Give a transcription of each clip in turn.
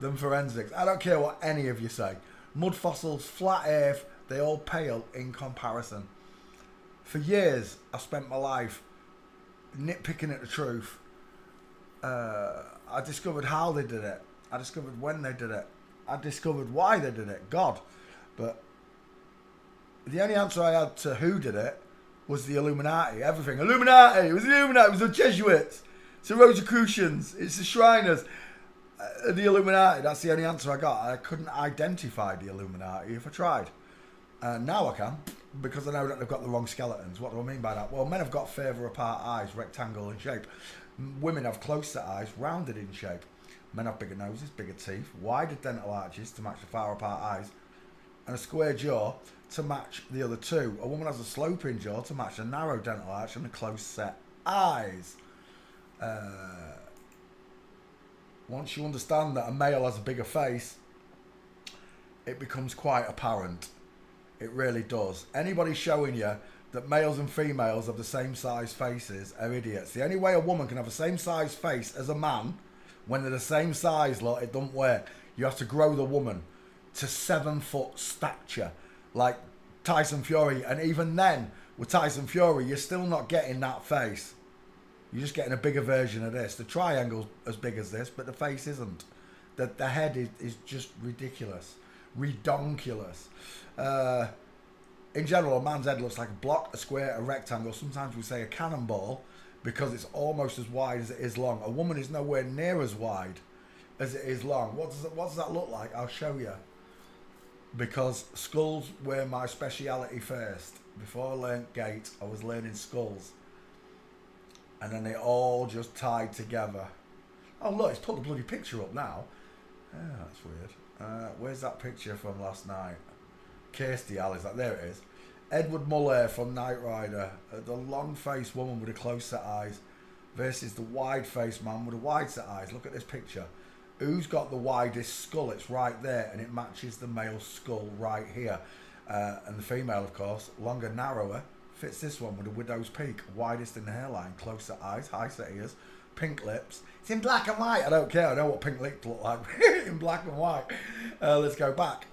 than forensics. I don't care what any of you say. Mud fossils, flat earth, they all pale in comparison. For years, I spent my life nitpicking at the truth. I discovered how they did it. I discovered when they did it. I discovered why they did it. God. But the only answer I had to who did it was the Illuminati. Everything. Illuminati. It was the Illuminati. It was the Jesuits. It's the Rosicrucians. It's the Shriners. The Illuminati. That's the only answer I got. I couldn't identify the Illuminati if I tried. Now I can, because I know that they've got the wrong skeletons. What do I mean by that? Well, men have got further apart eyes, rectangle in shape. Women have closer eyes, rounded in shape. Men have bigger noses, bigger teeth, wider dental arches to match the far apart eyes, and a square jaw to match the other two. A woman has a sloping jaw to match a narrow dental arch and a close set eyes. Once you understand that a male has a bigger face, it becomes quite apparent. It really does. Anybody showing you that males and females have the same size faces are idiots. The only way a woman can have the same size face as a man, when they're the same size, look, it doesn't work. You have to grow the woman to 7 foot stature, like Tyson Fury. And even then, with Tyson Fury, you're still not getting that face. You're just getting a bigger version of this. The triangle's as big as this, but the face isn't. The head is just ridiculous. Redonkulous. In general, a man's head looks like a block, a square, a rectangle. Sometimes we say a cannonball because it's almost as wide as it is long. A woman is nowhere near as wide as it is long. What does that look like? I'll show you. Because skulls were my speciality first. Before I learnt gait, I was learning skulls. And then they all just tied together. Oh look, it's put the bloody picture up now. Yeah, that's weird. Where's that picture from last night? Kirstie Alley's like, there it is. Edward Muller from Knight Rider. The long-faced woman with the close-set eyes versus the wide-faced man with the wide-set eyes. Look at this picture. Who's got the widest skull? It's right there, and it matches the male skull right here. And the female, of course, longer, narrower, fits this one with a widow's peak. Widest in the hairline, close-set eyes, high-set ears, pink lips. It's in black and white. I don't care. I know what pink lips look like in black and white. Let's go back.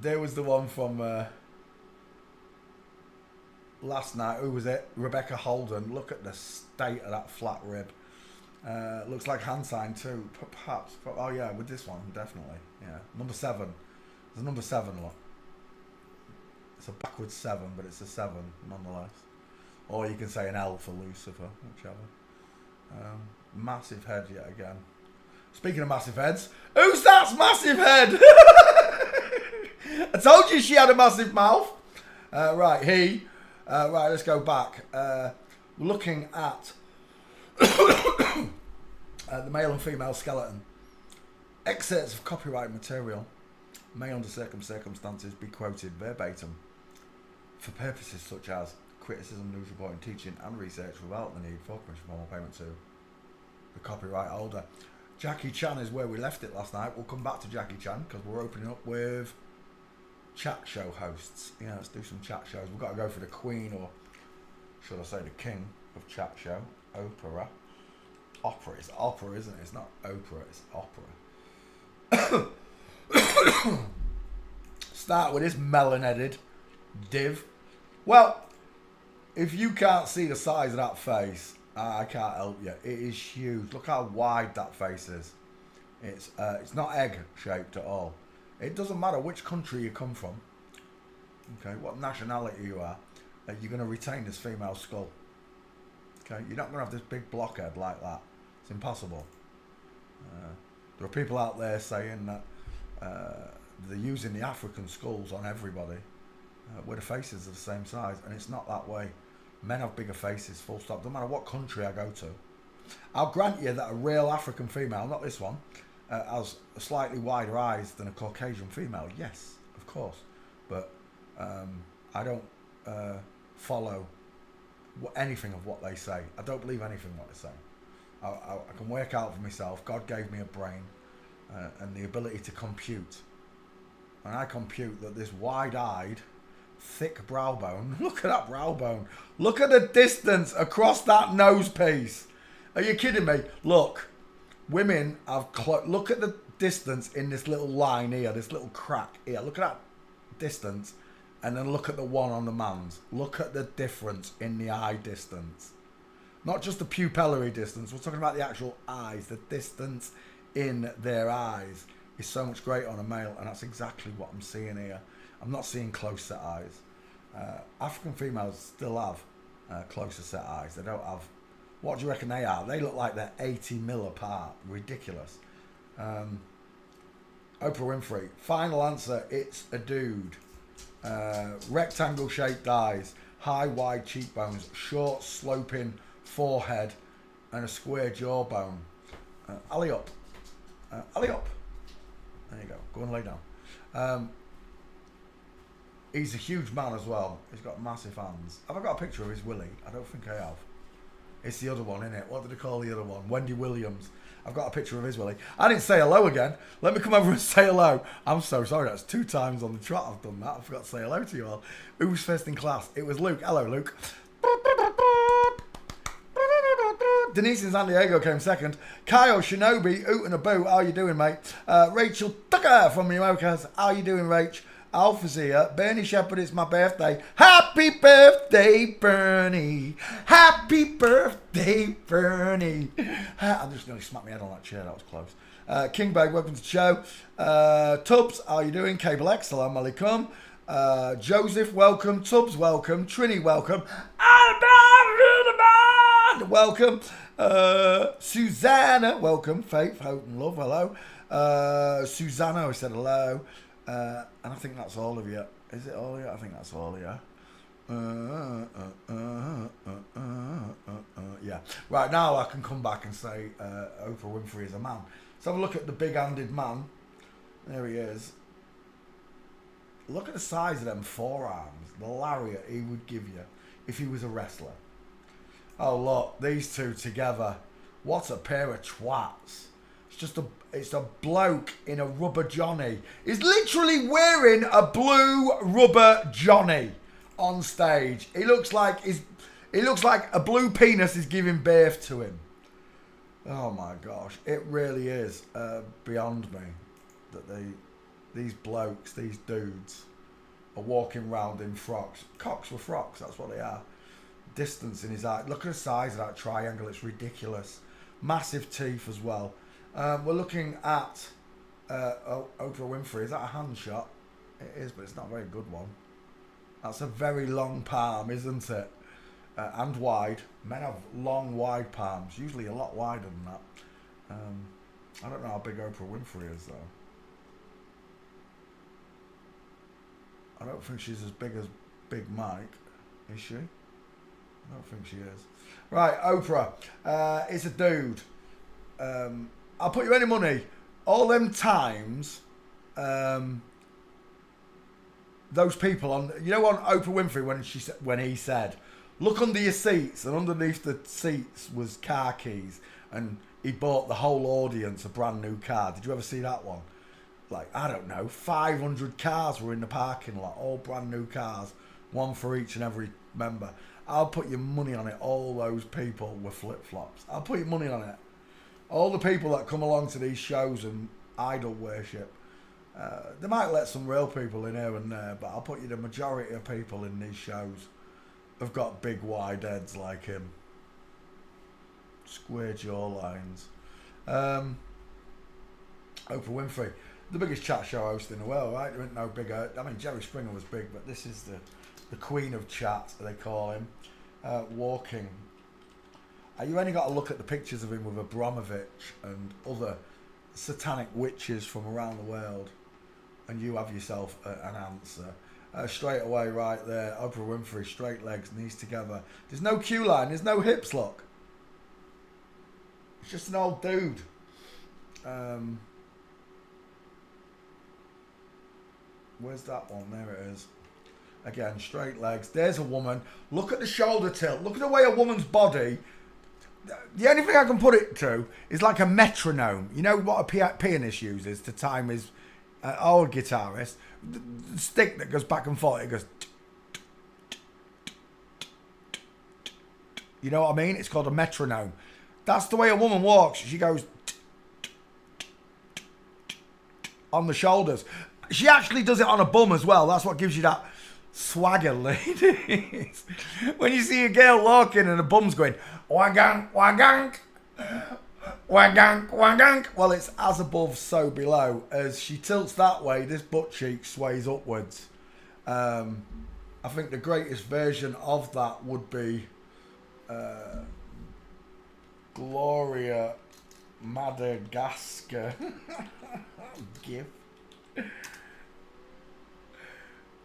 There was the one from last night. Who was it? Rebecca Holden. Look at the state of that flat rib. Looks like hand sign too. Perhaps. Oh yeah, with this one, definitely. Yeah. Number 7. There's a number 7 look. It's a backwards 7, but it's a 7 nonetheless. Or you can say an L for Lucifer, whichever. Massive head yet again. Speaking of massive heads, who's that massive head? I told you she had a massive mouth. Right, right, let's go back. Looking at the male and female skeleton. Excerpts of copyright material may under certain circumstances be quoted verbatim for purposes such as criticism, news reporting, teaching and research without the need for commission formal payment to the copyright holder. Jackie Chan is where we left it last night. We'll come back to Jackie Chan because we're opening up with chat show hosts. Yeah, let's do some chat shows. We've got to go for the queen, or should I say the king of chat show, Oprah. Opera. It's opera, isn't it? It's not Oprah, it's opera. Start with this melon-headed div. Well, if you can't see the size of that face, I can't help you. It is huge. Look how wide that face is. It's not egg-shaped at all. It doesn't matter which country you come from, okay, what nationality you are, you're going to retain this female skull. Okay, you're not going to have this big blockhead like that. It's impossible. There are people out there saying that they're using the African skulls on everybody, where the faces are the same size, and it's not that way. Men have bigger faces, full stop. No matter what country I go to. I'll grant you that a real African female, not this one, has slightly wider eyes than a Caucasian female. Yes, of course. But I don't follow anything of what they say. I don't believe anything what they say. I can work out for myself. God gave me a brain and the ability to compute. And I compute that this wide-eyed, thick brow bone, look at that brow bone. Look at the distance across that nose piece. Are you kidding me? Look, Women have look at the distance in this little line here, this little crack here. Look at that distance, and then look at the one on the man's. Look at the difference in the eye distance. Not just the pupillary distance. We're talking about the actual eyes. The distance in their eyes is so much greater on a male, and that's exactly what I'm seeing here. I'm not seeing close set eyes. African females still have closer set eyes. They don't have. What do you reckon they are? They look like they're 80 mil apart. Ridiculous. Oprah Winfrey. Final answer, it's a dude. Rectangle shaped eyes, high wide cheekbones, short sloping forehead, and a square jawbone. Alley up. Alley up. There you go. Go and lay down. He's a huge man as well. He's got massive hands. Have I got a picture of his willy? I don't think I have. It's the other one, isn't it? What did they call the other one? Wendy Williams. I've got a picture of his willy. I didn't say hello again. Let me come over and say hello. I'm so sorry. That's 2 times on the trot I've done that. I forgot to say hello to you all. Who's first in class? It was Luke. Hello, Luke. Denise in San Diego came second. Kyle Shinobi, Oot and a Boo. How you doing, mate? Rachel Tucker from the Americas. How you doing, Rach? Alpha's here. Bernie Shepherd, it's my birthday. Happy birthday, Bernie. Happy birthday, Bernie. I just nearly smacked my head on that chair. That was close. King Bag, welcome to the show. Tubbs, how you doing? Cable X, salam alaikum. Joseph, welcome. Tubbs, welcome. Trini, welcome. Welcome. Susanna, welcome. Faith, hope and love, hello. Susanna, I said hello. And I think that's all of you. Is it all of you? I think that's all of you. Yeah. Right, now I can come back and say Oprah Winfrey is a man. Let's have a look at the big-handed man. There he is. Look at the size of them forearms. The lariat he would give you if he was a wrestler. Oh, look. These two together. What a pair of twats. It's a bloke in a rubber johnny. He's literally wearing a blue rubber johnny on stage. He looks like a blue penis is giving birth to him. Oh my gosh, it really is beyond me that these blokes, these dudes, are walking around in frocks. Cocks with frocks, that's what they are. Distance in his eye. Look at the size of that triangle. It's ridiculous. Massive teeth as well. We're looking at Oprah Winfrey. Is that a hand shot? It is, but it's not a very good one. That's a very long palm, isn't it? And wide. Men have long, wide palms. Usually a lot wider than that. I don't know how big Oprah Winfrey is, though. I don't think she's as big as Big Mike. Is she? I don't think she is. Right, Oprah. It's a dude. I'll put you any money. All them times, those people on, you know, on Oprah Winfrey when he said, "Look under your seats," and underneath the seats was car keys, and he bought the whole audience a brand new car. Did you ever see that one? Like, I don't know, 500 cars were in the parking lot, all brand new cars, one for each and every member. I'll put your money on it. All those people were flip-flops. I'll put your money on it. All the people that come along to these shows and idol worship, they might let some real people in here and there, but I'll put you the majority of people in these shows have got big wide heads like him. Square jawlines. Oprah Winfrey, the biggest chat show host in the world, right? There ain't no bigger. I mean, Jerry Springer was big, but this is the queen of chat, they call him. Walking. You only got to look at the pictures of him with Abramovich and other satanic witches from around the world, and you have yourself an answer. Straight away, right there, Oprah Winfrey, straight legs, knees together. There's no Q line, there's no hips, look. It's just an old dude. Where's that one? There it is. Again, straight legs. There's a woman. Look at the shoulder tilt. Look at the way a woman's body. The only thing I can put it to is like a metronome. You know what a pianist uses to time his old guitarist? The stick that goes back and forth. It goes. You know what I mean? It's called a metronome. That's the way a woman walks. She goes. on the shoulders. She actually does it on a bum as well. That's what gives you that swagger, ladies. When you see a girl walking and a bum's going, wagank, wagank, wagank, wagank. Well, it's as above, so below. As she tilts that way, this butt cheek sways upwards. I think the greatest version of that would be Gloria Madagascar. GIF.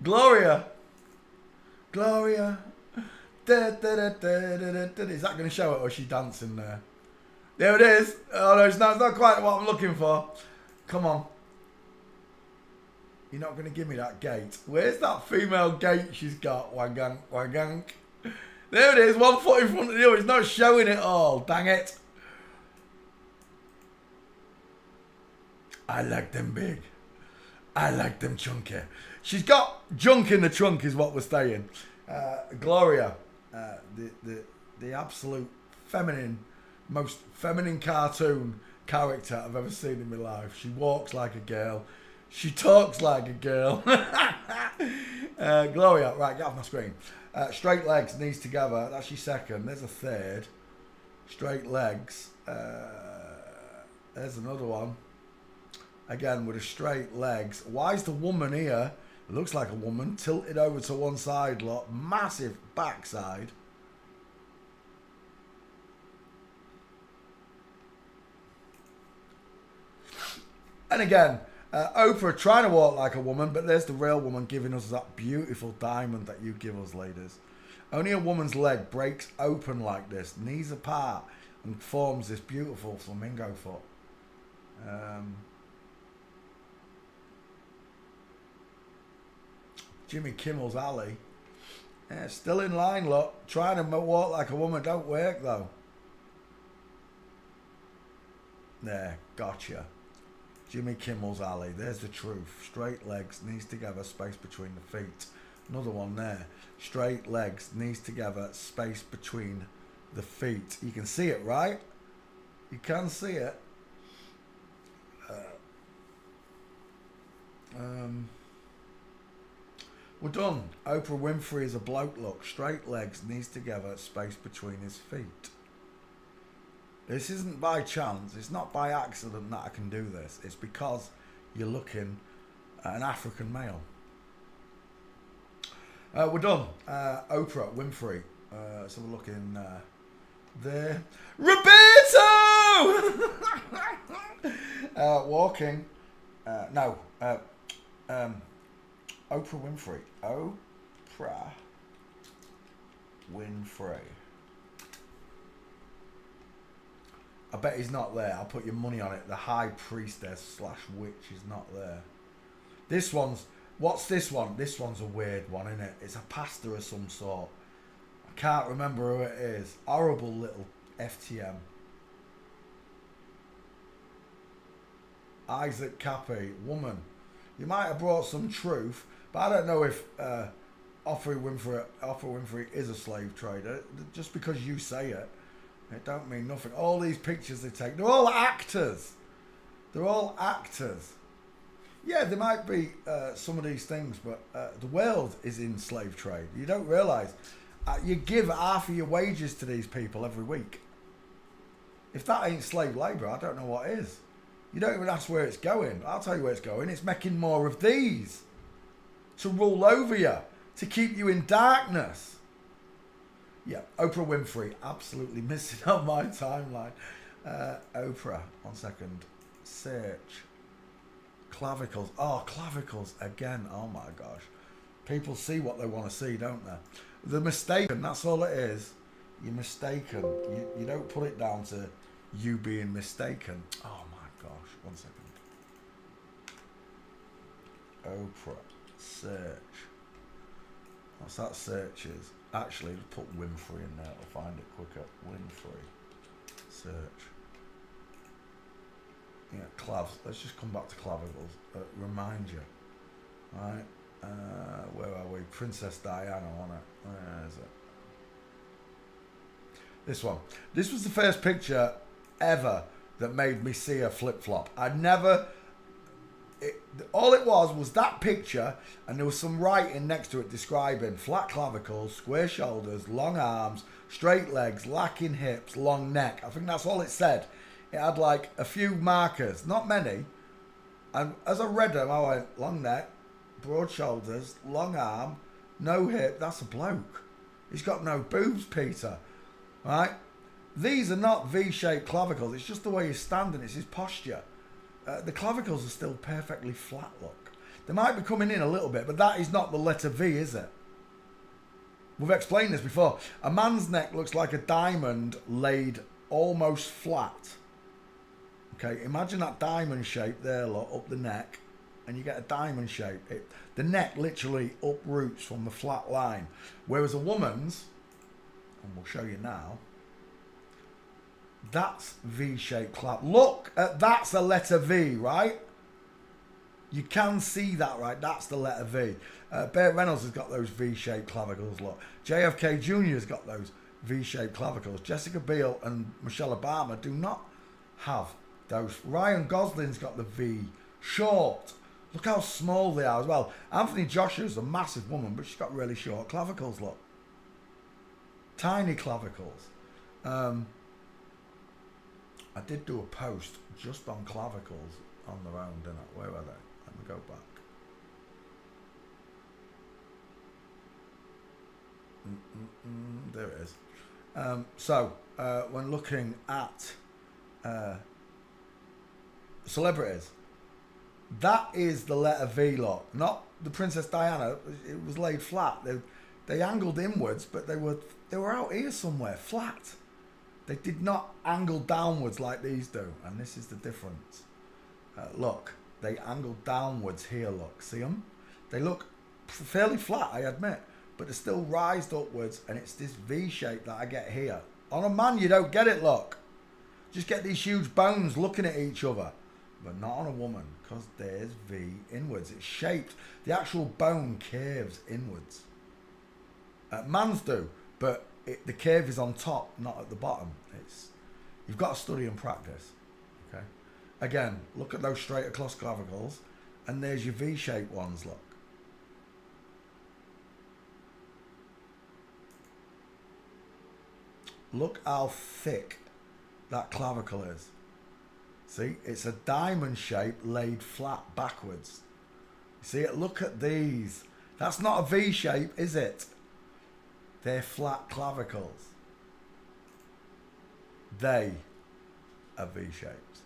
Gloria. Da, da, da, da, da, da, da. Is that going to show it or is she dancing there? There it is. Oh no, it's not quite what I'm looking for. Come on. You're not going to give me that gait. Where's that female gait she's got? Wagank, wagank. There it is. One foot in front of the other. It's not showing it all. Dang it. I like them big. I like them chunky. She's got junk in the trunk is what we're saying. Gloria, the absolute feminine, most feminine cartoon character I've ever seen in my life. She walks like a girl. She talks like a girl. Gloria, right, get off my screen. Straight legs, knees together. That's your second. There's a third. Straight legs. There's another one. Again, with the straight legs. Why is the woman here? It looks like a woman. Tilted over to one side, lot. Massive backside. And again, Oprah trying to walk like a woman, but there's the real woman giving us that beautiful diamond that you give us, ladies. Only a woman's leg breaks open like this, knees apart, and forms this beautiful flamingo foot. Jimmy Kimmel's Ali. Yeah, still in line, look. Trying to walk like a woman don't work, though. There, gotcha. Jimmy Kimmel's Ali. There's the truth. Straight legs, knees together, space between the feet. Another one there. Straight legs, knees together, space between the feet. You can see it, right? You can see it. We're done. Oprah Winfrey is a bloke look. Straight legs, knees together, space between his feet. This isn't by chance. It's not by accident that I can do this. It's because you're looking at an African male. We're done. Oprah Winfrey. So we're looking there. Roberto! Walking. No. Oprah Winfrey. Oprah Winfrey. I bet he's not there. I'll put your money on it. The high priestess / witch is not there. This one's... What's this one? This one's a weird one, isn't it? It's a pastor of some sort. I can't remember who it is. Horrible little FTM. Isaac Cappy. Woman. You might have brought some truth, but I don't know if Oprah Winfrey is a slave trader. Just because you say it, it don't mean nothing. All these pictures they take, they're all actors. They're all actors. Yeah, there might be some of these things, but the world is in slave trade. You don't realise. You give half of your wages to these people every week. If that ain't slave labour, I don't know what is. You don't even ask where it's going. I'll tell you where it's going. It's making more of these to rule over you, to keep you in darkness. Yeah, Oprah Winfrey, absolutely missing on my timeline. Oprah, 1 second. Search. Clavicles. Oh, clavicles again. Oh my gosh. People see what they want to see, don't they? They're mistaken. That's all it is. You're mistaken. You don't put it down to you being mistaken. Oh my gosh. 1 second. Oprah. Search. What's that search is? Actually, put Winfrey in there. I'll find it quicker. Winfrey. Search. Yeah, clavs. Let's just come back to clavicles. Remind you. Right. Where are we? Princess Diana on it. Where is it? This one. This was the first picture ever that made me see a flip-flop. I never... all it was that picture, and there was some writing next to it describing flat clavicles, square shoulders, long arms, straight legs, lacking hips, long neck. I think that's all it said. It had like a few markers, not many. And as I read them, I went, long neck, broad shoulders, long arm, no hip. That's a bloke. He's got no boobs, Peter. Right? These are not V-shaped clavicles. It's just the way he's standing. It's his posture. The clavicles are still perfectly flat, look. They might be coming in a little bit, but that is not the letter V, is it? We've explained this before. A man's neck looks like a diamond laid almost flat. Okay, imagine that diamond shape there, look, up the neck, and you get a diamond shape. The neck literally uproots from the flat line. Whereas a woman's, and we'll show you now, that's V-shaped clap. Look, that's a letter V, right? You can see that, right? That's the letter V. Burt Reynolds has got those V-shaped clavicles, look. JFK Jr. has got those V-shaped clavicles. Jessica Biel and Michelle Obama do not have those. Ryan Gosling's got the V. Short. Look how small they are as well. Anthony Joshua's a massive woman, but she's got really short clavicles, look. Tiny clavicles. I did do a post just on clavicles on their own, didn't I? Where were they? Let me go back. There it is. So, when looking at celebrities, that is the letter V, look. Not the Princess Diana. It was laid flat. They angled inwards, but they were out here somewhere, flat. They did not angle downwards like these do, and this is the difference. Look, they angled downwards here, look. See them? They look fairly flat, I admit, but they're still rised upwards, and it's this V shape that I get here. On a man, you don't get it, look. Just get these huge bones looking at each other, but not on a woman, because there's V inwards. It's shaped. The actual bone curves inwards. Mans do, but the curve is on top, not at the bottom. You've got to study and practice. Okay. Again, look at those straight across clavicles, and there's your V-shaped ones. Look. Look how thick that clavicle is. See, it's a diamond shape laid flat backwards. See it? Look at these. That's not a V shape, is it? They're flat clavicles. They are V-shapes.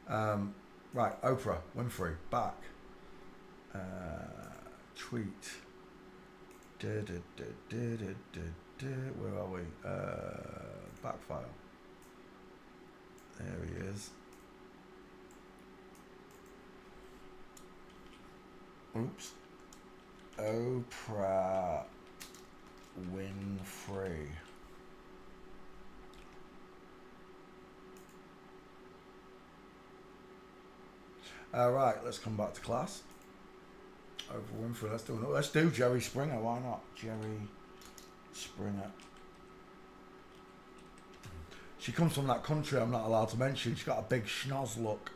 Right, Oprah Winfrey, back. Tweet. Where are we? Back file. There he is. Oops. Oprah Winfrey. Right, let's come back to class. Oprah Winfrey. Let's do Jerry Springer. Why not? Jerry Springer. She comes from that country I'm not allowed to mention. She's got a big schnoz look.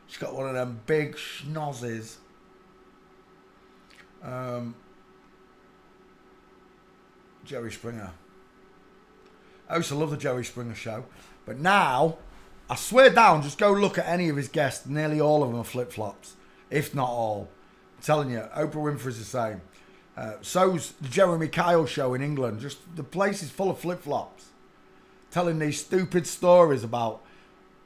She's got one of them big schnozzes. Jerry Springer. I used to love the Jerry Springer show, but now I swear down, just go look at any of his guests. Nearly all of them are flip-flops, if not all. I'm telling you, Oprah Winfrey's the same. So's the Jeremy Kyle show in England. Just the place is full of flip-flops, telling these stupid stories about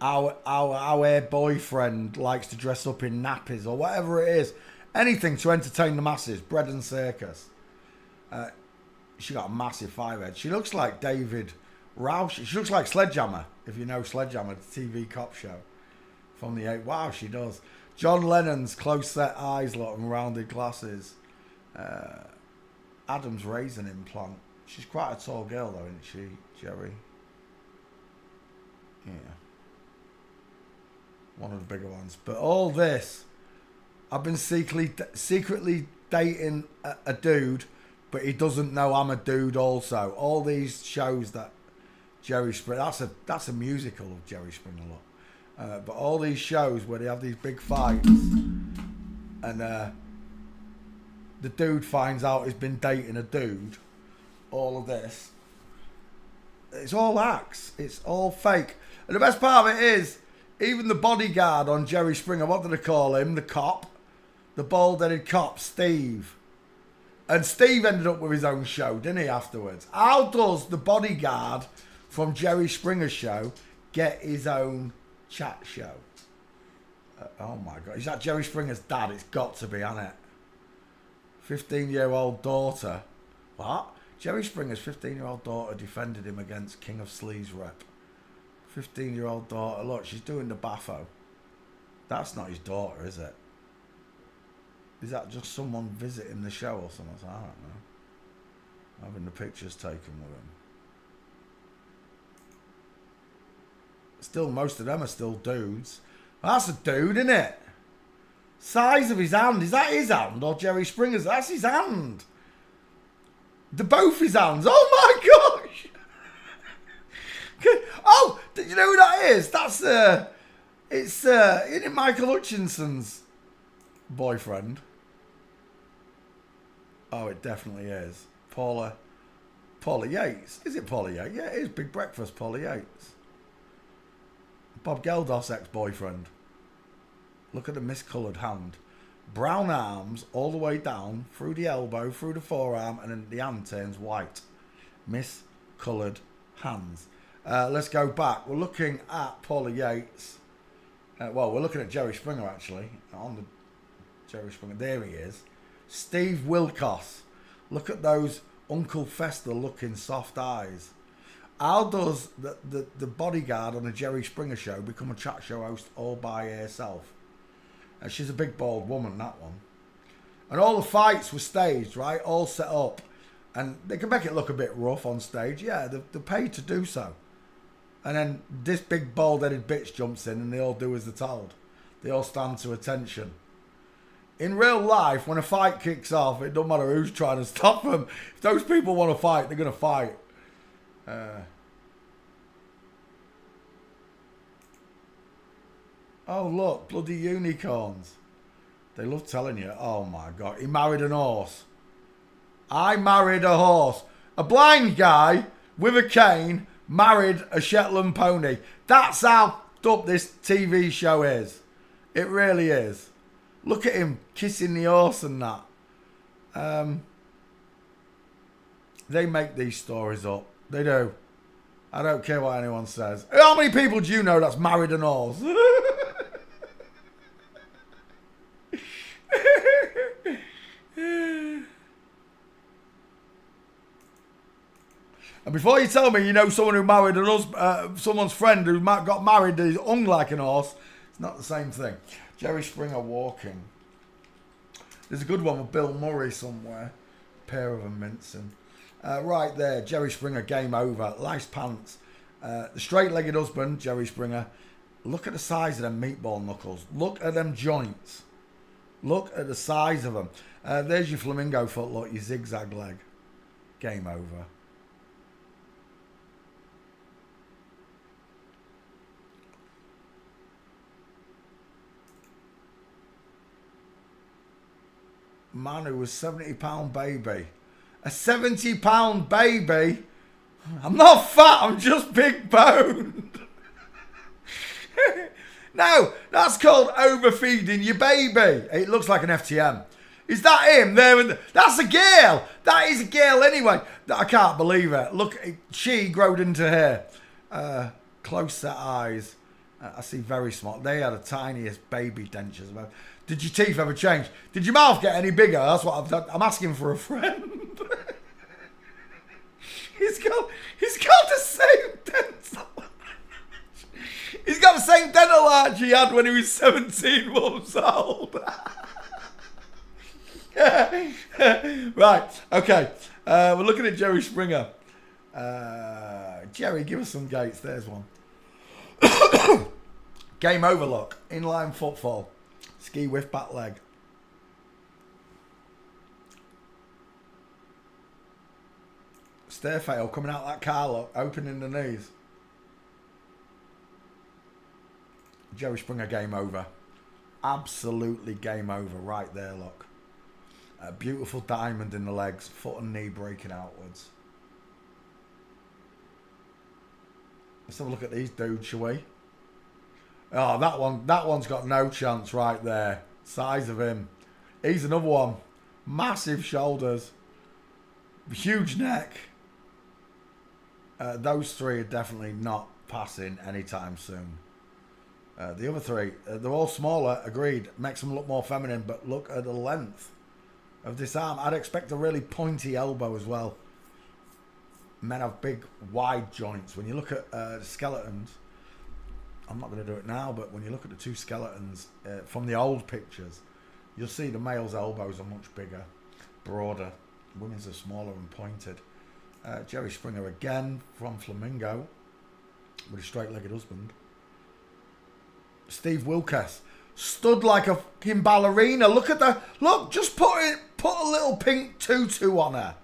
our boyfriend likes to dress up in nappies or whatever it is. Anything to entertain the masses. Bread and circus. She got a massive forehead. She looks like David Roush. She looks like Sledgehammer, if you know Sledgehammer, the TV cop show from the 80s. Wow, she does. John Lennon's close-set eyes, look, and rounded glasses. Adam's raisin implant. She's quite a tall girl, though, isn't she, Jerry? Yeah. One of the bigger ones. But all this, I've been secretly dating a dude, but he doesn't know I'm a dude also. All these shows that Jerry Springer. That's a musical of Jerry Springer, look. But all these shows where they have these big fights, and the dude finds out he's been dating a dude. All of this, it's all acts. It's all fake. And the best part of it is, even the bodyguard on Jerry Springer, what did they call him? The cop, the bald-headed cop, Steve. And Steve ended up with his own show, didn't he, afterwards? How does the bodyguard from Jerry Springer's show get his own chat show? Oh my God. Is that Jerry Springer's dad? It's got to be, hasn't it? 15-year-old daughter. What? Jerry Springer's 15-year-old daughter defended him against King of Sleaze rep. 15-year-old daughter. Look, she's doing the baffo. That's not his daughter, is it? Is that just someone visiting the show or something? I don't know. Having the pictures taken with him. Still, most of them are still dudes. That's a dude, isn't it? Size of his hand. Is that his hand or Jerry Springer's? That's his hand. They're both his hands. Oh my gosh. Oh, you know who that is? That's isn't it Michael Hutchinson's boyfriend? Oh, it definitely is. Paula Yates. Is it Paula Yates? Yeah, it is. Big Breakfast, Paula Yates. Bob Geldof's ex-boyfriend. Look at the miscoloured hand. Brown arms all the way down, through the elbow, through the forearm, and then the hand turns white. Miscoloured hands. Let's go back. We're looking at Paula Yates. Well, we're looking at Jerry Springer, actually. On the Jerry Springer. There he is. Steve Wilkos. Look at those Uncle Fester looking soft eyes. How does the bodyguard on the Jerry Springer show become a chat show host all by herself? And she's a big bald woman, that one. And all the fights were staged, right? All set up. And they can make it look a bit rough on stage. Yeah, they're paid to do so. And then this big bald-headed bitch jumps in and they all do as they're told. They all stand to attention. In real life, when a fight kicks off, it don't matter who's trying to stop them. If those people want to fight, they're going to fight. Oh, look, bloody unicorns. They love telling you, oh my God, he married an horse. I married a horse. A blind guy with a cane married a Shetland pony. That's how up this TV show is. It really is. Look at him kissing the horse and that. They make these stories up. They do. I don't care what anyone says. How many people do you know that's married an horse? And before you tell me you know someone who married someone's friend who got married who's hung like an horse, it's not the same thing. Jerry Springer walking. There's a good one with Bill Murray somewhere. A pair of them mincing. Right there, Jerry Springer, game over. Nice pants. The straight-legged husband, Jerry Springer. Look at the size of them meatball knuckles. Look at them joints. Look at the size of them. There's your flamingo foot, look, your zigzag leg. Game over. Man who was £70 baby. A £70 baby? I'm not fat, I'm just big boned. No, that's called overfeeding your baby. It looks like an FTM. Is that him? That's a girl. That is a girl anyway. I can't believe it. Look, she growed into hair. Close set eyes. I see very small. They are the tiniest baby dentures. Did your teeth ever change? Did your mouth get any bigger? That's what I'm asking for a friend. He's got the same dental arch. He's got the same dental arch he had when he was 17 months old. Right, okay. We're looking at Jerry Springer. Jerry, give us some gates. There's one. Game over, look. Inline footfall. Ski whiff back leg. Stairfail coming out that car, look, opening the knees. Jerry Springer, game over. Absolutely game over right there, look. A beautiful diamond in the legs, foot and knee breaking outwards. Let's have a look at these dudes, shall we? Oh, that one's got no chance right there. Size of him. He's another one. Massive shoulders. Huge neck. Those three are definitely not passing anytime soon. The other three, they're all smaller, agreed. Makes them look more feminine, but look at the length of this arm. I'd expect a really pointy elbow as well. Men have big, wide joints. When you look at skeletons, I'm not going to do it now, but when you look at the two skeletons from the old pictures, you'll see the male's elbows are much bigger, broader. Women's are smaller and pointed. Jerry Springer again from Flamingo with a straight-legged husband. Steve Wilkes stood like a fucking ballerina. Look at the look. Just put a little pink tutu on her.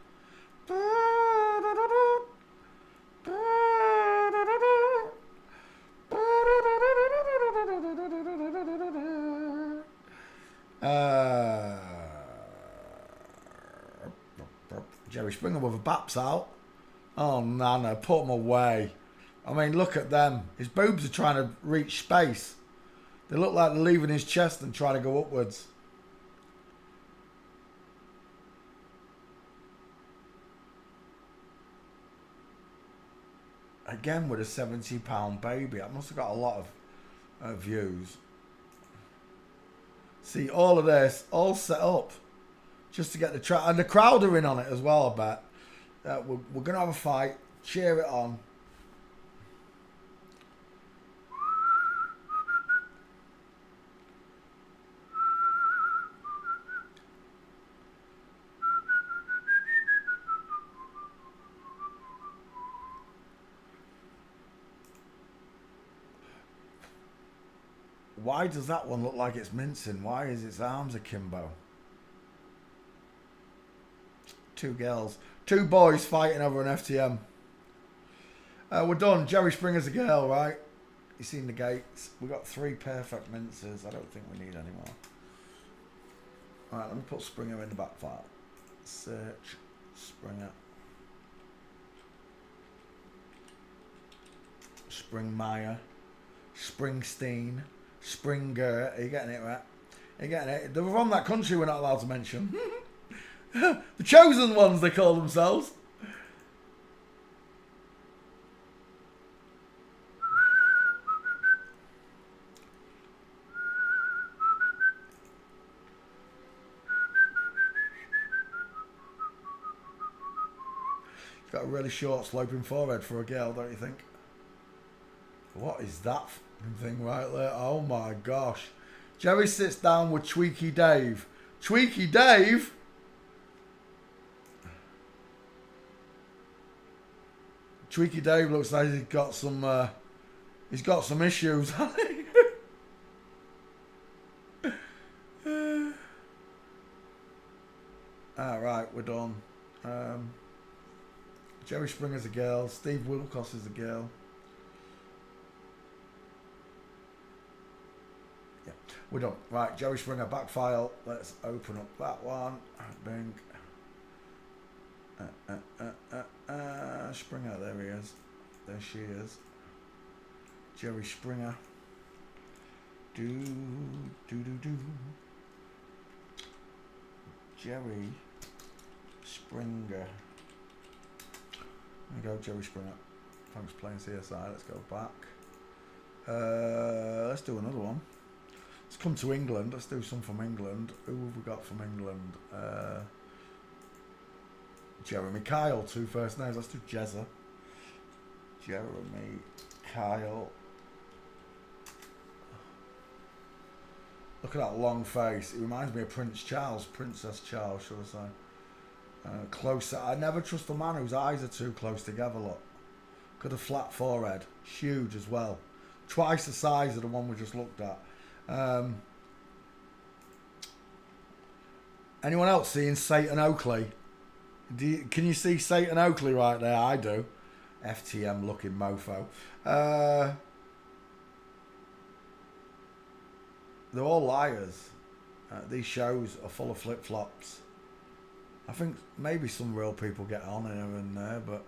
Jerry Springer with a baps out. Oh, Nana, put him away. I mean, look at them. His boobs are trying to reach space. They look like they're leaving his chest and trying to go upwards. Again with a 70-pound baby. I must have got a lot of views. See, all of this, all set up just to get the track. And the crowd are in on it as well, I bet. We're going to have a fight. Cheer it on. Why does that one look like it's mincing? Why is its arms akimbo? Two girls. Two boys fighting over an FTM. We're done. Jerry Springer's a girl, right? You seen the gates? We've got 3 perfect minces. I don't think we need any more. Alright, let me put Springer in the back file. Search Springer. Springmeyer. Springsteen. Springer. Are you getting it, right? Are you getting it? They're from that country we're not allowed to mention. The chosen ones, they call themselves. She's got a really short sloping forehead for a girl, don't you think? What is that thing right there? Oh my gosh. Jerry sits down with Tweaky Dave. Tweaky Dave? Tweaky Dave looks like he's got some issues. Alright, we're done. Jerry Springer's a girl. Steve Wilkos is a girl. Yeah, we're done. Right, Jerry Springer back file. Let's open up that one. Bing. Springer, there he is. There she is. Jerry Springer. Do. Jerry Springer. There we go, Jerry Springer. Thanks for playing CSI. Let's go back. Let's do another one. Let's come to England. Let's do some from England. Who have we got from England? Jeremy Kyle, 2 first names. Let's do Jezza. Jeremy Kyle. Look at that long face. It reminds me of Prince Charles. Princess Charles, should I say. Closer. I never trust a man whose eyes are too close together, look. Got a flat forehead. Huge as well. Twice the size of the one we just looked at. Anyone else seeing Satan Oakley? Can you see Satan Oakley right there? I do. FTM looking mofo. They're all liars. These shows are full of flip-flops. I think maybe some real people get on here and there, but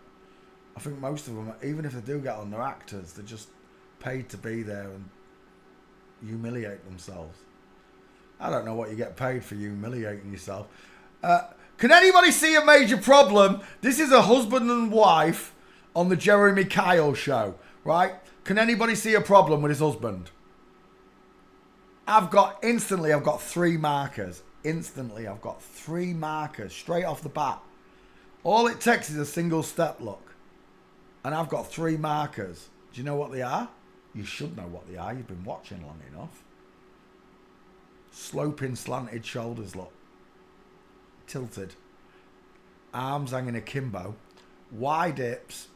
I think most of them, even if they do get on, they're actors. They're just paid to be there and humiliate themselves. I don't know what you get paid for humiliating yourself. Can anybody see a major problem? This is a husband and wife on the Jeremy Kyle show, right? Can anybody see a problem with his husband? I've got 3 markers. Instantly, I've got 3 markers straight off the bat. All it takes is a single step look. And I've got 3 markers. Do you know what they are? You should know what they are. You've been watching long enough. Sloping, slanted shoulders, look. Tilted. Arms hanging akimbo. Wide hips.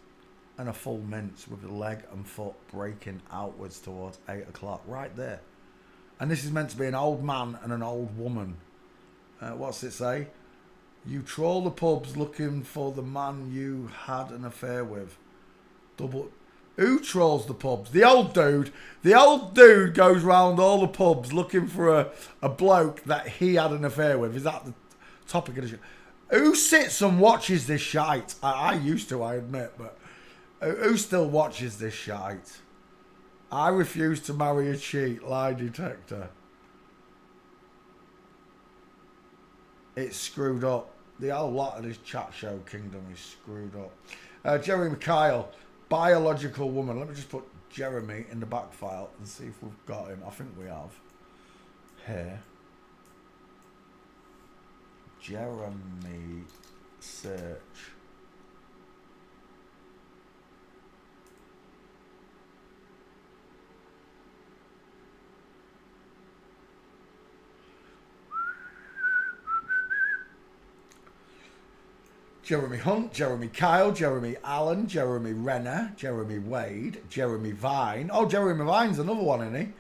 And a full mince with the leg and foot breaking outwards towards 8 o'clock. Right there. And this is meant to be an old man and an old woman. What's it say? You troll the pubs looking for the man you had an affair with. Who trolls the pubs? The old dude. The old dude goes round all the pubs looking for a bloke that he had an affair with. Is that the topic of the show? Who sits and watches this shite? I used to, I admit, but who still watches this shite? I refuse to marry a cheat. Lie detector. It's screwed up. The whole lot of this chat show kingdom is screwed up. Jeremy Kyle, biological woman. Let me just put Jeremy in the back file and see if we've got him. I think we have. Here. Jeremy search. Jeremy Hunt, Jeremy Kyle, Jeremy Allen, Jeremy Renner, Jeremy Wade, Jeremy Vine. Oh, Jeremy Vine's another one, isn't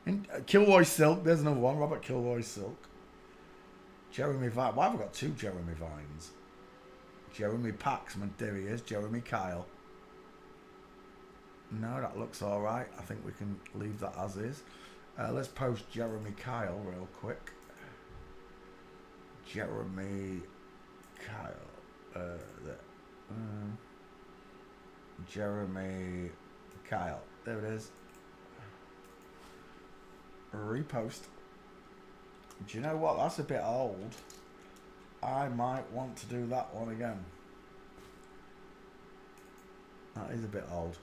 he? Kilroy Silk, there's another one. Robert Kilroy Silk. Jeremy Vine. Why have I got 2 Jeremy Vines? Jeremy Paxman, there he is. Jeremy Kyle. No, that looks all right. I think we can leave that as is. Let's post Jeremy Kyle real quick. Jeremy Kyle. Jeremy Kyle. There it is. Repost. Do you know what? That's a bit old. I might want to do that one again. That is a bit old.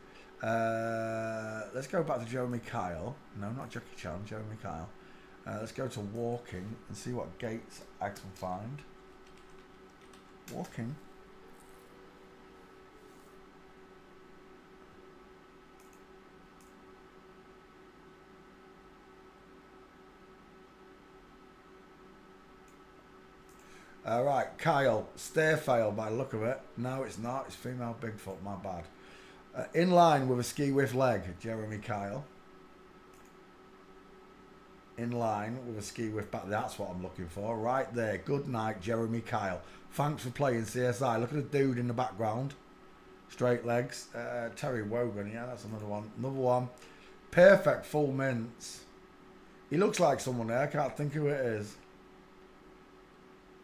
Let's go back to Jeremy Kyle. No, not Jackie Chan. Jeremy Kyle. Let's go to walking and see what gates I can find. Walking. Right, Kyle. Stair fail by the look of it. No, it's not. It's female Bigfoot. My bad. In line with a ski with leg. Jeremy Kyle. In line with a ski with back. That's what I'm looking for. Right there. Good night, Jeremy Kyle. Thanks for playing CSI. Look at the dude in the background. Straight legs. Terry Wogan. Yeah, that's another one. Another one. Perfect full mince. He looks like someone there. I can't think who it is.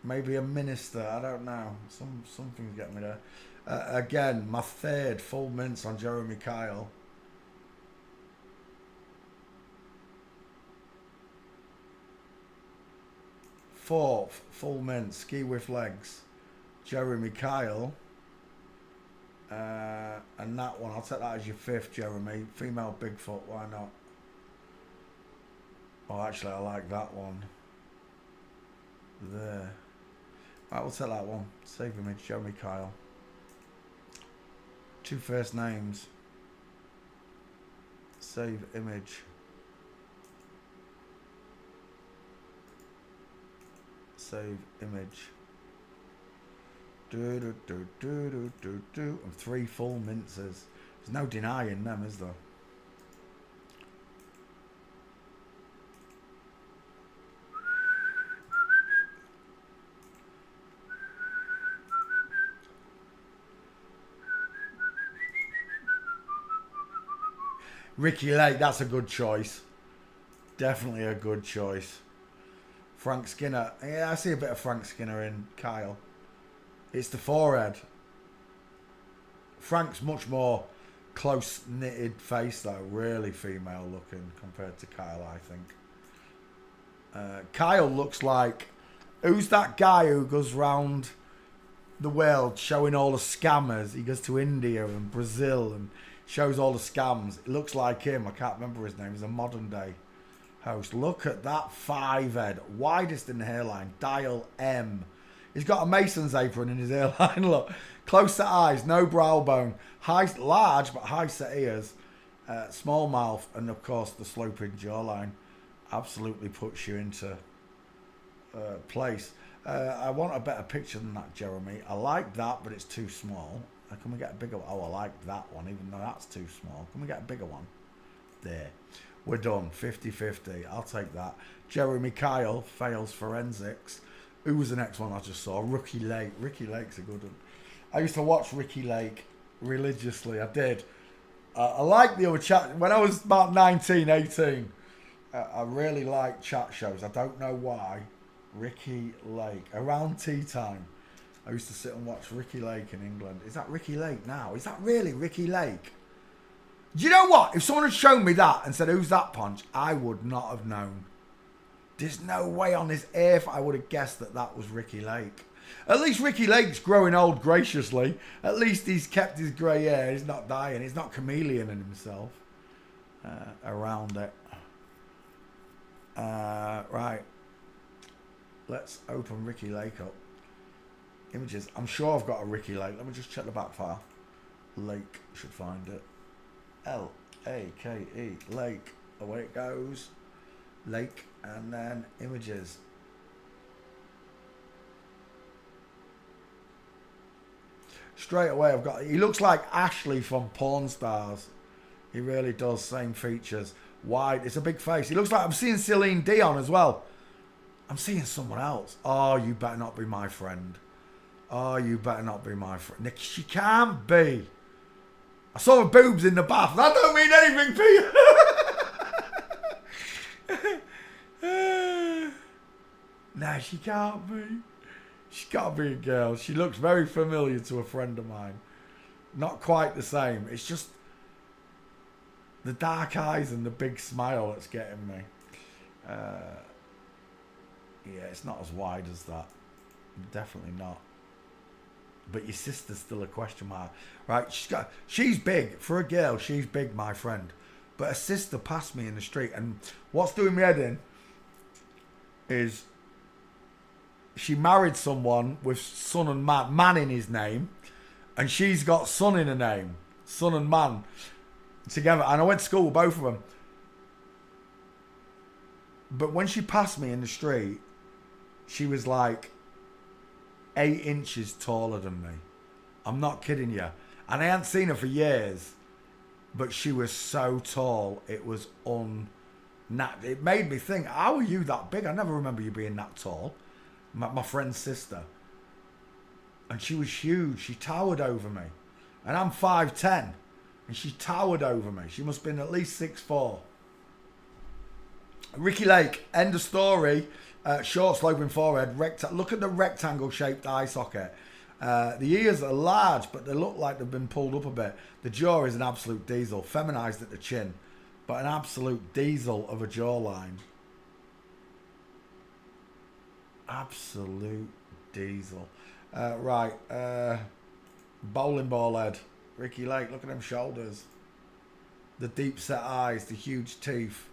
Maybe a minister. I don't know. Something's getting me there. Again, my 3rd full mince on Jeremy Kyle. Fourth full mince. Ski with legs. Jeremy Kyle. And that one, I'll take that as your 5th, Jeremy. Female Bigfoot, why not? Oh, actually, I like that one. There. Right, we'll take that one. Save image, Jeremy Kyle. 2 first names. Save image. Save image. And 3 full minces. There's no denying them, is there? Ricky Lake, that's a good choice. Definitely a good choice. Frank Skinner. Yeah, I see a bit of Frank Skinner in Kyle. It's the forehead. Frank's much more close-knitted face, though. Really female-looking compared to Kyle, I think. Kyle looks like... Who's that guy who goes round the world showing all the scammers? He goes to India and Brazil and shows all the scams. It looks like him. I can't remember his name. He's a modern-day host. Look at that 5-head. Widest in the hairline. Dial M. He's got a Mason's apron in his hairline. Look. Close set eyes. No brow bone. Large but high set ears. Small mouth. And, of course, the sloping jawline. Absolutely puts you into place. I want a better picture than that, Jeremy. I like that, but it's too small. Can we get a bigger one? Oh, I like that one, even though that's too small. Can we get a bigger one? There. We're done. 50-50. I'll take that. Jeremy Kyle fails forensics. Who was the next one I just saw? Ricky Lake. Ricky Lake's a good one. I used to watch Ricky Lake religiously. I did. I liked the other chat. When I was about 19, 18, I really liked chat shows. I don't know why. Ricky Lake. Around tea time, I used to sit and watch Ricky Lake in England. Is that Ricky Lake now? Is that really Ricky Lake? Do you know what? If someone had shown me that and said, who's that, Punch? I would not have known. There's no way on this earth I would have guessed that that was Ricky Lake. At least Ricky Lake's growing old graciously. At least he's kept his grey hair. He's not dying. He's not chameleoning himself around it. Right. Let's open Ricky Lake up. Images. I'm sure I've got a Ricky Lake. Let me just check the back file. Lake. Should find it. L-A-K-E. Lake. Away it goes. Lake. And then images. Straight away I've got... He looks like Ashley from Pawn Stars. He really does. Same features. Wide. It's a big face. He looks like... I'm seeing Celine Dion as well. I'm seeing someone else. Oh, you better not be my friend. Oh, you better not be my friend. Nick, she can't be. I saw her boobs in the bath. That don't mean anything, Peter. No, she can't be. She's got to be a girl. She looks very familiar to a friend of mine. Not quite the same. It's just the dark eyes and the big smile that's getting me. Yeah, it's not as wide as that. Definitely not. But your sister's still a question mark. Right, she's big. For a girl, she's big, my friend. But her sister passed me in the street. And what's doing me head in is she married someone with son and man in his name. And she's got son in her name. Son and man together. And I went to school with both of them. But when she passed me in the street, she was like 8 inches taller than me. I'm not kidding you. And I hadn't seen her for years. But she was so tall. It was it made me think, how are you that big? I never remember you being that tall. My friend's sister. And she was huge. She towered over me. And I'm 5'10". And she towered over me. She must have been at least 6'4". Ricky Lake, end of story. Short sloping forehead. Look at the rectangle shaped eye socket. The ears are large, but they look like they've been pulled up a bit. The jaw is an absolute diesel. Feminized at the chin. But an absolute diesel of a jawline. Absolute diesel. Right. Bowling ball head. Ricky Lake, look at them shoulders. The deep set eyes, the huge teeth.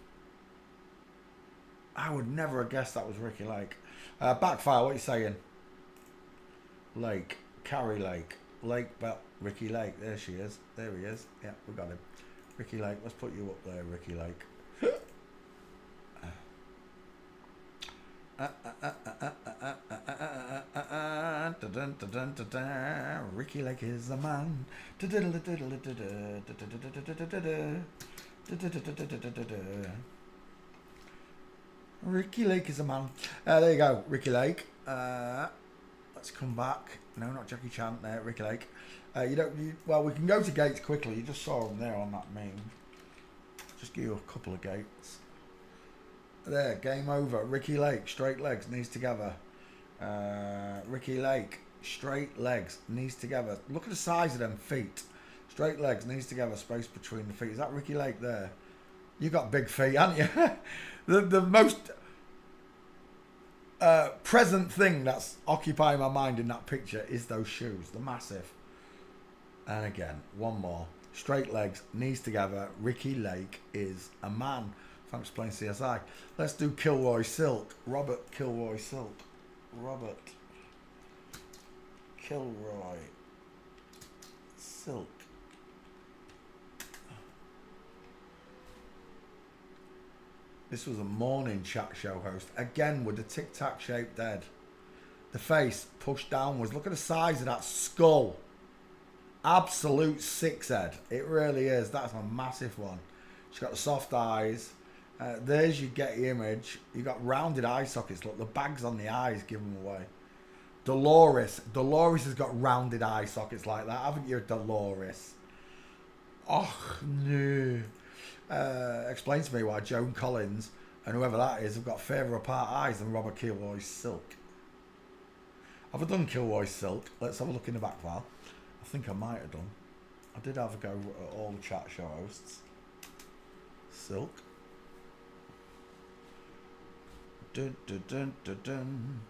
I would never have guessed that was Ricky Lake. Backfire, what are you saying? Lake. Carrie Lake. Lake, but Ricky Lake. There she is. There he is. Yeah, we got him. Ricky Lake. Let's put you up there, Ricky Lake. Ricky Lake is a man. Ricky Lake is a man. There you go, Ricky Lake. Let's come back. No, not Jackie Chan. There, Ricky Lake. Well, we can go to Gates quickly. You just saw him there on that meme. Just give you a couple of gates. There, game over. Ricky Lake, straight legs, knees together. Ricky Lake, straight legs, knees together. Look at the size of them feet. Straight legs, knees together, space between the feet. Is that Ricky Lake there? You got big feet, haven't you? the most present thing that's occupying my mind in that picture is those shoes. They're massive. And again, one more. Straight legs, knees together. Ricky Lake is a man. Thanks for playing CSI. Let's do Kilroy Silk. Robert Kilroy Silk. Robert Kilroy Silk. This was a morning chat show host. Again with the tic-tac shaped head. The face pushed downwards. Look at the size of that skull. Absolute six head. It really is. That's a massive one. She's got the soft eyes. There's your Getty image. You got rounded eye sockets. Look, the bags on the eyes give them away. Dolores. Dolores has got rounded eye sockets like that, haven't you, Dolores? Oh, no. Explain to me why Joan Collins and whoever that is have got further apart eyes than Robert Kilroy Silk. Have I done Kilroy Silk? Let's have a look in the back file. I think I might have done. I did have a go at all the chat show hosts. Silk. Dun dun dun dun dun.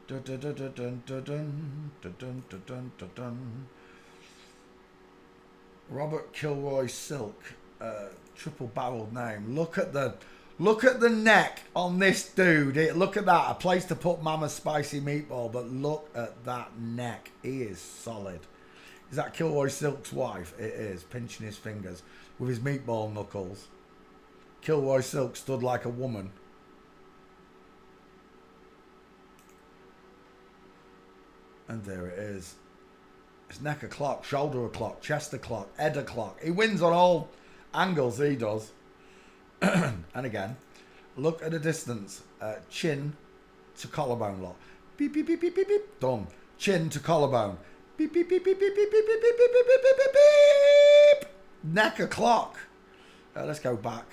Dun dun dun dun dun dun dun dun dun dun dun. Robert Kilroy Silk. Triple barreled name. Look at the neck on this dude. Look at that. A place to put Mama's spicy meatball, but look at that neck. He is solid. Is that Kilroy Silk's wife? It is. Pinching his fingers with his meatball knuckles. Kilroy Silk stood like a woman. And there it is. It's neck o'clock, shoulder o'clock, chest o'clock, head o'clock. He wins on all angles, he does. And again, look at the distance. Chin to collarbone lock. Beep, beep, beep, beep, beep, beep. Done. Chin to collarbone. Beep, beep, beep, beep, beep, beep, beep, beep, beep, beep, beep, beep, beep, beep, beep. Neck o'clock. Let's go back.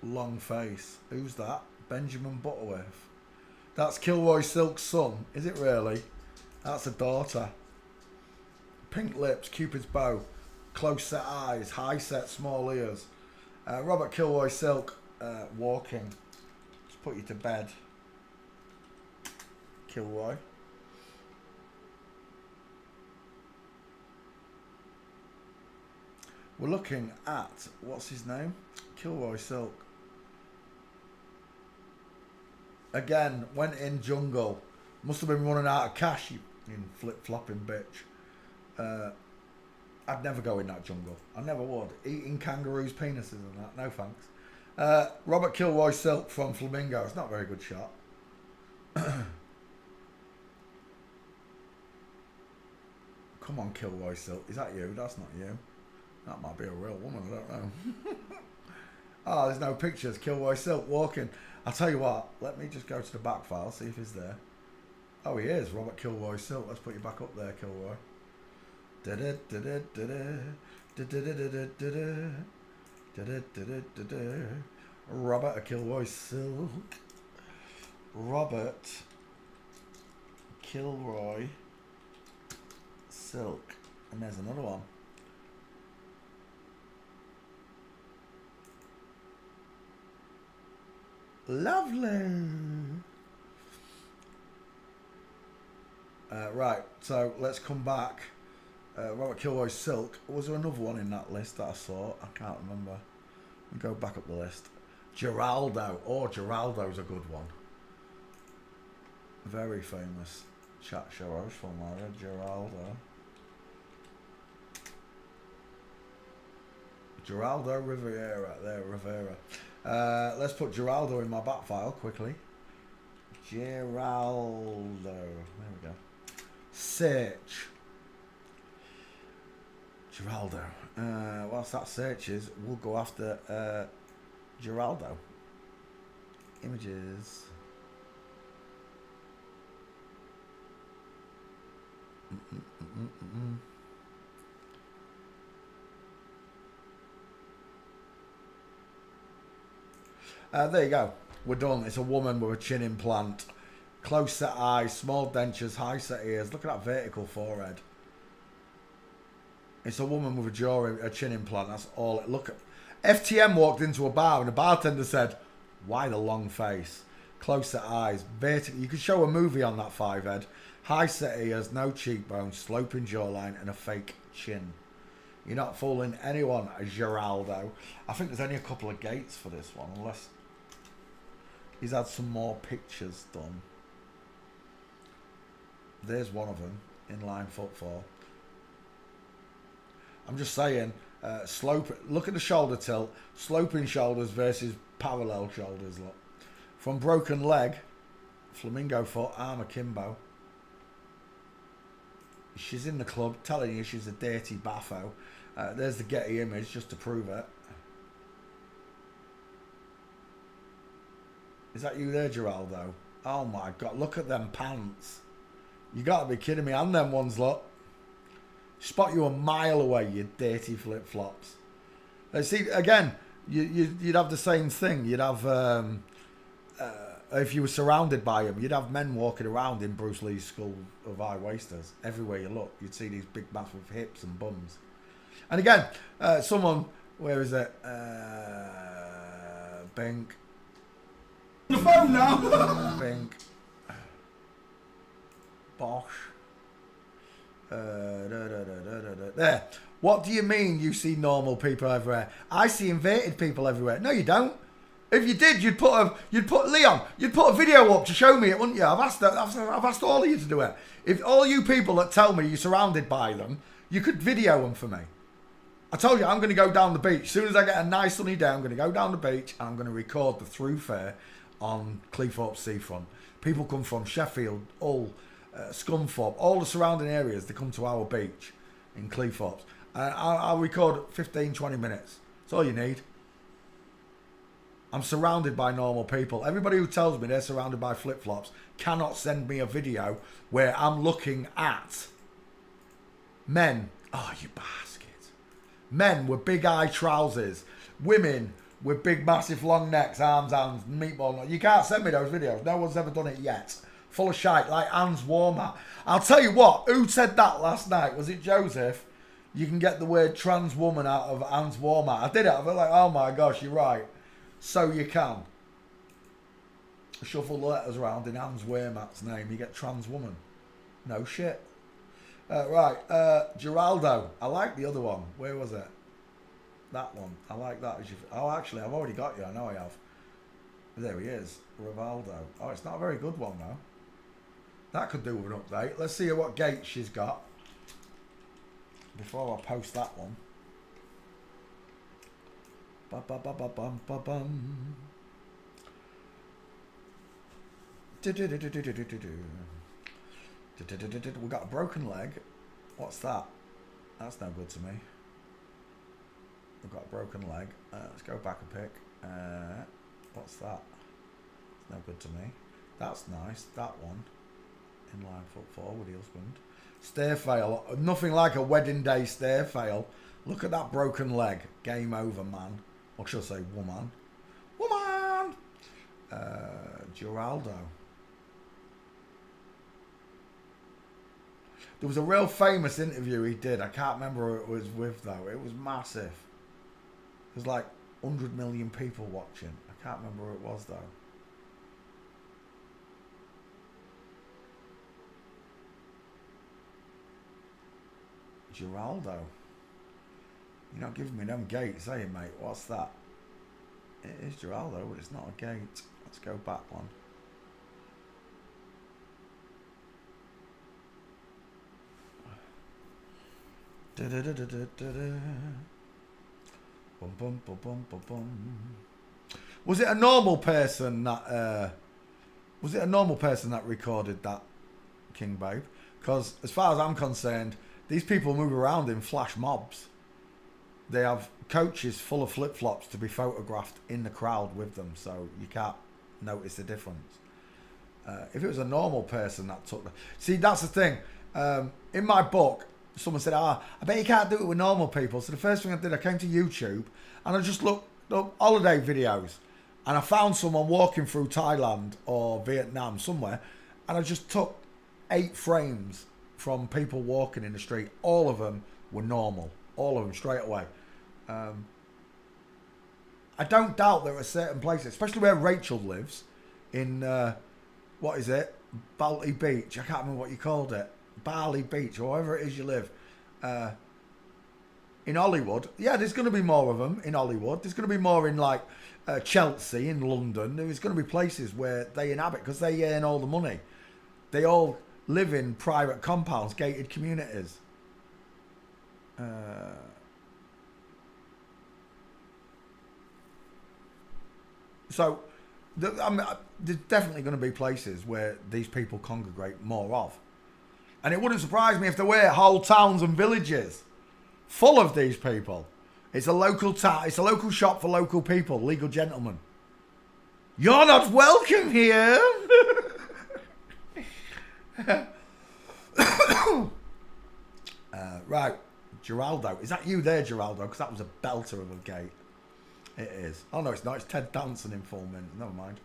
Long face. Who's that? Benjamin Butterworth. That's Kilroy Silk's son. Is it really? That's a daughter. Pink lips, Cupid's bow, close set eyes, high set small ears. Robert Kilroy Silk walking. Let's put you to bed. Kilroy. We're looking at, what's his name? Kilroy Silk. Again, went in jungle. Must have been running out of cash, you flip-flopping bitch. I'd never go in that jungle. I never would. Eating kangaroos' penises and that. No thanks. Robert Kilroy Silk from Flamingo. It's not a very good shot. Come on, Kilroy Silk. Is that you? That's not you. That might be a real woman. I don't know. Oh, there's no pictures. Kilroy Silk walking. I'll tell you what. Let me just go to the back file, see if he's there. Oh, he is. Robert Kilroy Silk. Let's put you back up there, Kilroy. Robert Kilroy Silk. Robert Kilroy Silk. And there's another one. Lovely. Right, so let's come back. Robert Kilroy Silk. Was there another one in that list that I saw? I can't remember. I'll go back up the list. Geraldo. Oh, Geraldo's a good one. Very famous chat show host from Geraldo. Geraldo Rivera. There, Rivera. Let's put Geraldo in my back file quickly. Geraldo. There we go. Search. Geraldo. Whilst that searches, we'll go after Geraldo. Images. There you go. We're done. It's a woman with a chin implant. Close set eyes, small dentures, high set ears. Look at that vertical forehead. It's a woman with a chin implant. That's all. Look at. FTM walked into a bar and the bartender said, "Why the long face? Close set eyes, vertical." You could show a movie on that five head. High set ears, no cheekbones, sloping jawline, and a fake chin. You're not fooling anyone, Geraldo. I think there's only a couple of gates for this one, unless he's had some more pictures done. There's one of them, inline footfall. I'm just saying, look at the shoulder tilt, sloping shoulders versus parallel shoulders. Look, from broken leg, flamingo foot, arm akimbo. She's in the club, telling you she's a dirty baffo. There's the Getty image just to prove it. Is that you there, Geraldo? Oh my God, look at them pants. You gotta be kidding me. And them ones, look. Spot you a mile away, you dirty flip-flops. See, again, you'd have the same thing. You'd have, if you were surrounded by them, you'd have men walking around in Bruce Lee's school of high-wasters. Everywhere you look, you'd see these big massive hips and bums. And again, someone, where is it? Bink. The phone now. Bink. Bosh. There. What do you mean you see normal people everywhere? I see inverted people everywhere. No, you don't. If you did, you'd put a video up to show me it, wouldn't you? I've asked all of you to do it. If all you people that tell me you're surrounded by them, you could video them for me. I told you I'm going to go down the beach. As soon as I get a nice sunny day, I'm going to go down the beach and I'm going to record the through fair on Cleethorpes seafront. People come from Sheffield, Hull, Scunthorpe, all the surrounding areas. They come to our beach in Cleethorpes. I'll record 15, 20 minutes. That's all you need. I'm surrounded by normal people. Everybody who tells me they're surrounded by flip-flops cannot send me a video where I'm looking at men. Oh, you baskets. Men with big eye trousers. Women with big, massive, long necks, arms, hands, meatball. You can't send me those videos. No one's ever done it yet. Full of shite, like Hans Warmer. I'll tell you what, who said that last night? Was it Joseph? You can get the word trans woman out of Hans Warmer. I did it. I was like, oh my gosh, you're right. So you can. Shuffle the letters around in Hans Wehrmacht's name. You get trans woman. No shit. Right. Geraldo. I like the other one. Where was it? That one. I like that. Oh, actually, I've already got you. I know I have. There he is. Rivaldo. Oh, it's not a very good one, though. That could do with an update. Let's see what gate she's got before I post that one. Ba ba ba ba bum ba bum. We got a broken leg. What's that? That's no good to me. We've got a broken leg. Let's go back a pick. What's that? It's no good to me. That's nice. That one. Inline foot forward, husband. Stair fail. Nothing like a wedding day stair fail. Look at that broken leg. Game over, man. Or should I say woman? Woman! Geraldo. There was a real famous interview he did. I can't remember who it was with, though. It was massive. There's like 100 million people watching. I can't remember who it was, though. Geraldo. You're not giving me them gates, are you, mate? What's that? It is Geraldo, but it's not a gate. Let's go back one. Bum, bum, bum, bum, bum, bum. Was it a normal person that recorded that, King Babe? Because as far as I'm concerned, these people move around in flash mobs. They have coaches full of flip-flops to be photographed in the crowd with them, so you can't notice the difference. If it was a normal person that took the... See, that's the thing. In my book, someone said, I bet you can't do it with normal people. So the first thing I did, I came to YouTube and I just looked up holiday videos. And I found someone walking through Thailand or Vietnam somewhere. And I just took 8 frames from people walking in the street. All of them were normal. All of them straight away. I don't doubt there are certain places, especially where Rachel lives, in, what is it? Balti Beach. I can't remember what you called it. Bali Beach, or wherever it is you live. In Hollywood. Yeah, there's going to be more of them in Hollywood. There's going to be more in, like, Chelsea, in London. There's going to be places where they inhabit because they earn all the money. They all live in private compounds, gated communities. So, there's definitely going to be places where these people congregate more of. And it wouldn't surprise me if there were whole towns and villages full of these people. It's a local town. It's a local shop for local people, legal gentlemen. You're not welcome here. Right, Geraldo. Is that you there, Geraldo? Because that was a belter of a gate. It is. Oh, no, it's not. It's Ted Danson in full mint. Never mind.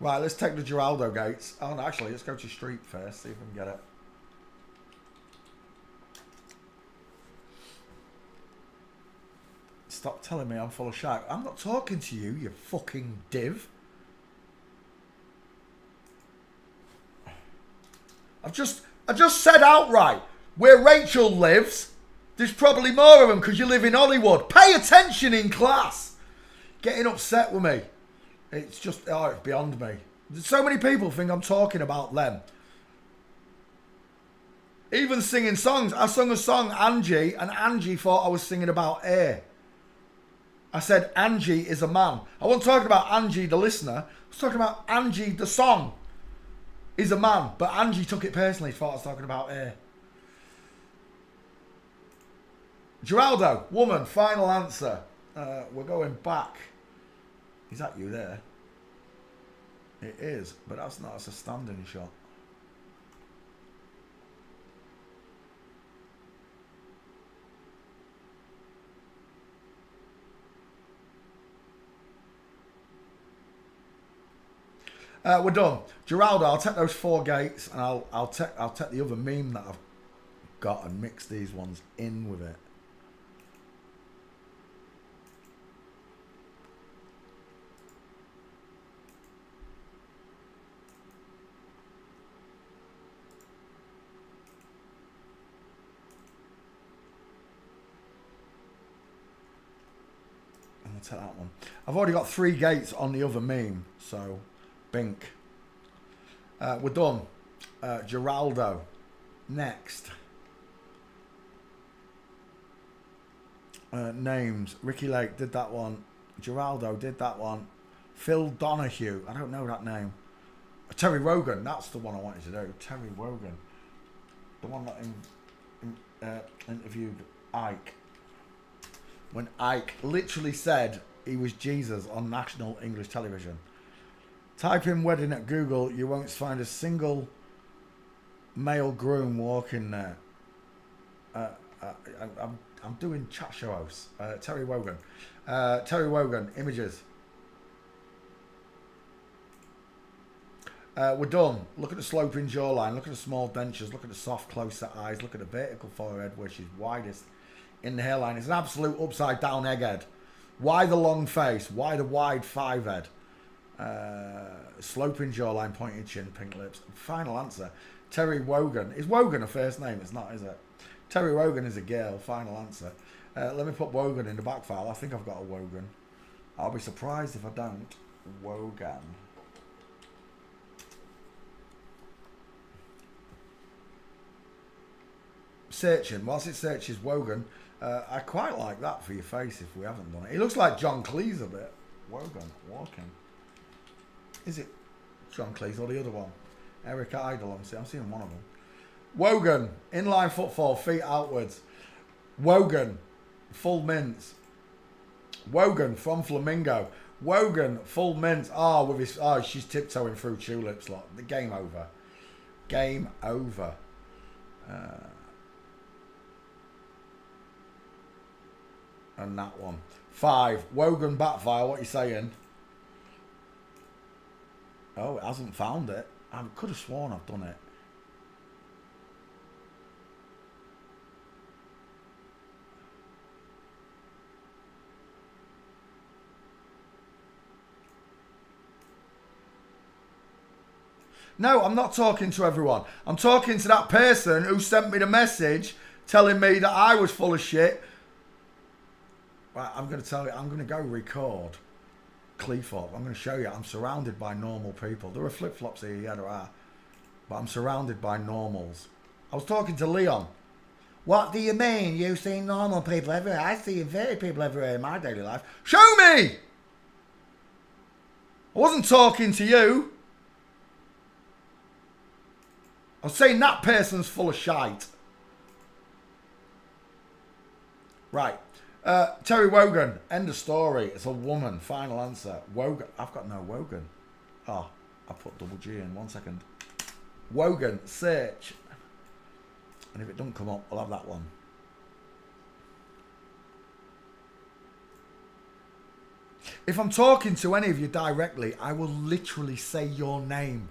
Right, let's take the Geraldo gates. Oh, no, actually, let's go to Street first. See if we can get it. Stop telling me I'm full of shite. I'm not talking to you, you fucking div. I just said outright, where Rachel lives, there's probably more of them because you live in Hollywood. Pay attention in class. Getting upset with me. It's just, it's beyond me. So many people think I'm talking about them. Even singing songs. I sung a song, Angie, and Angie thought I was singing about air. I said Angie is a man. I wasn't talking about Angie the listener. I was talking about Angie the song is a man. But Angie took it personally, thought I was talking about air. Geraldo, woman, final answer. We're going back. Is that you there? It is, but that's not. It's a standing shot. We're done. Geraldo, I'll take those 4 gates and I'll take the other meme that I've got and mix these ones in with it. And I'll take that one. I've already got 3 gates on the other meme, so bink. We're done. Geraldo. Next. Names. Ricky Lake did that one. Geraldo did that one. Phil Donahue. I don't know that name. Terry Wogan. That's the one I wanted to do. Terry Wogan. The one that interviewed Ike. When Ike literally said he was Jesus on national English television. Type in wedding at Google, you won't find a single male groom walking there. I'm doing chat show hosts. Terry Wogan. Terry Wogan, images. We're done. Look at the sloping jawline. Look at the small dentures. Look at the soft, close-set eyes. Look at the vertical forehead where she's widest in the hairline. It's an absolute upside-down egghead. Why the long face? Why the wide 5 head? Sloping jawline, pointed chin, pink lips. Final answer. Terry Wogan. Is Wogan a first name? It's not, is it? Terry Wogan is a girl. Final answer. Let me put Wogan in the back file. I think I've got a Wogan. I'll be surprised if I don't. Wogan. Searching. Whilst it searches Wogan, I quite like that for your face if we haven't done it. He looks like John Cleese a bit. Wogan. Walking. Is it John Cleese or the other one? Eric Idle. I'm seeing one of them. Wogan. Inline footfall. Feet outwards. Wogan. Full mints. Wogan from Flamingo. Wogan. Full mints. With his. She's tiptoeing through tulips. Like the game over. Game over. And that one. 5. Wogan Batfire, what are you saying? Oh, it hasn't found it. I could have sworn I've done it. No, I'm not talking to everyone. I'm talking to that person who sent me the message telling me that I was full of shit. Right, I'm going to tell you, I'm going to go record Cleethorpes. I'm going to show you, I'm surrounded by normal people. There are flip-flops here, yeah, there are. But I'm surrounded by normals. I was talking to Leon. What do you mean? You see normal people everywhere? I see inverted people everywhere in my daily life. Show me! I wasn't talking to you. I was saying that person's full of shite. Right. Terry Wogan, end of story. It's a woman. Final answer. Wogan. I've got no Wogan. Oh, I put double G in. 1 second. Wogan, search. And if it doesn't come up, I'll have that one. If I'm talking to any of you directly, I will literally say your name.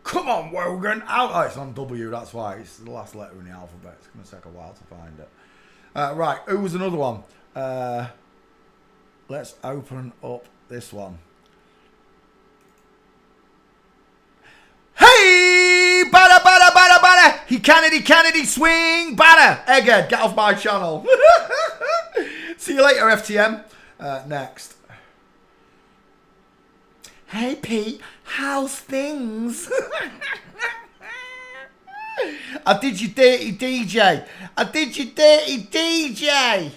Come on, Wogan. Out. Oh, it's on W, that's why. It's the last letter in the alphabet. It's going to take a while to find it. Right, who was another one? Let's open up this one. Hey! Batter, batter, batter, batter! He Kennedy, swing! Batter! Egghead, get off my channel. See you later, FTM. Next. Hey Pete, how's things? I did you dirty DJ. I did you dirty DJ.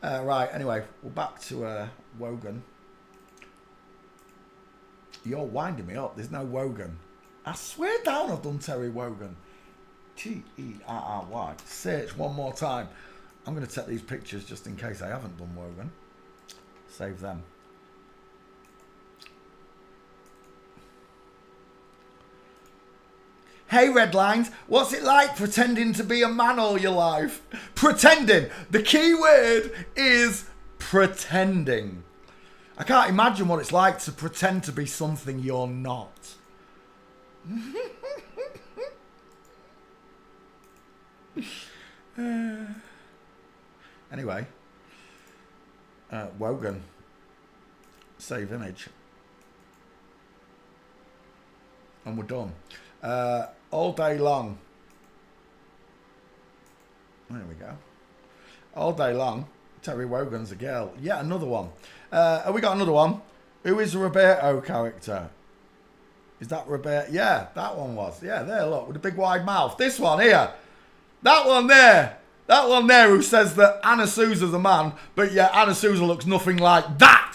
Right, anyway, we're back to Wogan. You're winding me up. There's no Wogan. I swear down I've done Terry Wogan. T-E-R-R-Y. Search one more time. I'm going to take these pictures just in case I haven't done Wogan. Save them. Hey Redlines, what's it like pretending to be a man all your life? Pretending. The key word is pretending. I can't imagine what it's like to pretend to be something you're not. Anyway. Wogan. Save image. And we're done. All day long. There we go. All day long. Terry Wogan's a girl. Yeah, another one. Have we got another one? Who is the Roberto character? Is that Roberto? Yeah, that one was. Yeah, there, look, with the big wide mouth. This one here. That one there. That one there who says that Anna Souza's a man, but yeah, Anna Souza looks nothing like that.